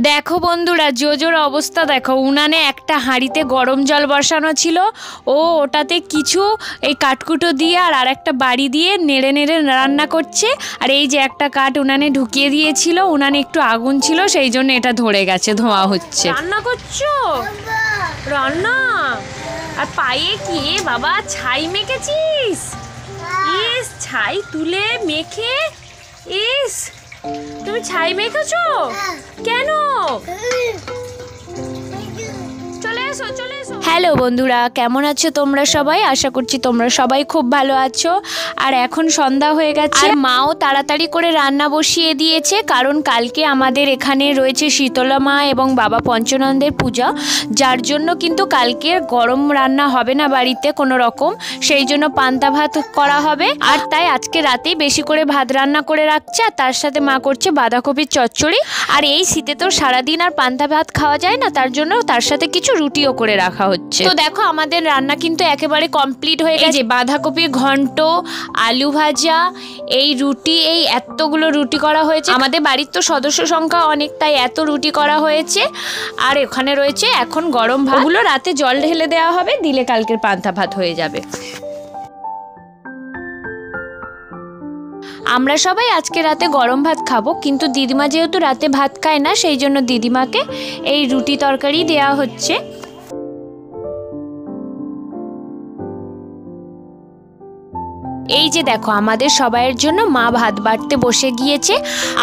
দেখো বন্ধুরা, জোজোর অবস্থা দেখো। উনানে একটা হাঁড়িতে গরম জল বসানো ছিল, ও ওটাতে কিছু এই কাঠকুটো দিয়ে আর একটা বাড়ি দিয়ে নেড়ে নেড়ে রান্না করছে। আর এই যে একটা কাঠ উনানে ঢুকিয়ে দিয়েছিল, উনানে একটু আগুন ছিল, সেই জন্য এটা ধরে গেছে, ধোঁয়া হচ্ছে। রান্না করছো? রান্না? আর পায়ে কি বাবা ছাই মেখেছিস? ইস, ছাই তুলে মেখে, ইস তুমি ছাই মেখেছো কেন? চলে এসো, চলে এসো। হ্যালো বন্ধুরা, কেমন আছো তোমরা সবাই? আশা করছি তোমরা সবাই খুব ভালো আছো। আর এখন সন্ধ্যা হয়ে গেছে, আর মাও তাড়াতাড়ি করে রান্না বসিয়ে দিয়েছে, কারণ কালকে আমাদের এখানে রয়েছে শীতলা মা এবং বাবা পঞ্চনন্দের পূজা, যার জন্য কিন্তু কালকে গরম রান্না হবে না বাড়িতে কোনো রকম, সেই জন্য পান্তা ভাত করা হবে। আর তাই আজকে রাতেই বেশি করে ভাত রান্না করে রাখছে, আর তার সাথে মা করছে বাঁধাকপির চচ্চড়ি। আর এই শীতে তো সারাদিন আর পান্তা ভাত খাওয়া যায় না, তার জন্য তার সাথে কিছু রুটিও করে রাখা হচ্ছে। তো দেখো আমাদের রান্না কিন্তু একেবারে কমপ্লিট হয়ে গেছে। বাঁধাকপির ঘন্ট, আলু ভাজা, এই রুটি, এই এতগুলো রুটি করা হয়েছে। আমাদের বাড়ির তো সদস্য সংখ্যা অনেক, তাই এত রুটি করা হয়েছে। আর ওখানে রয়েছে এখন গরম ভাত, ওগুলো রাতে জল ঢেলে দেওয়া হবে, দিলে কালকের পান্তা ভাত হয়ে যাবে। আমরা সবাই আজকে রাতে গরম ভাত খাবো, কিন্তু দিদিমা যেহেতু রাতে ভাত খায় না, সেই জন্য দিদিমাকে এই রুটি তরকারি দেওয়া হচ্ছে। এই যে দেখো আমাদের সবাইয়ের জন্য মা ভাত বাড়তে বসে গিয়েছে,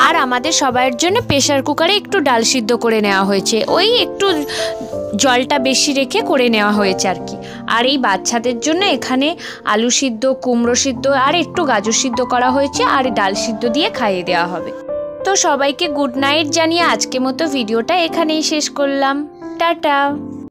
আর আমাদের সবাইয়ের জন্য প্রেসার কুকারে একটু ডাল সিদ্ধ করে নেওয়া হয়েছে, ওই একটু জলটা বেশি রেখে করে নেওয়া হয়েছে আর কি। আর এই বাচ্চাদের জন্য এখানে আলু সিদ্ধ, কুমড়ো সিদ্ধ আর একটু গাজর সিদ্ধ করা হয়েছে, আর ডাল সিদ্ধ দিয়ে খাইয়ে দেওয়া হবে। তো সবাইকে গুড নাইট জানিয়ে আজকের মতো ভিডিওটা এখানেই শেষ করলাম। টাটা।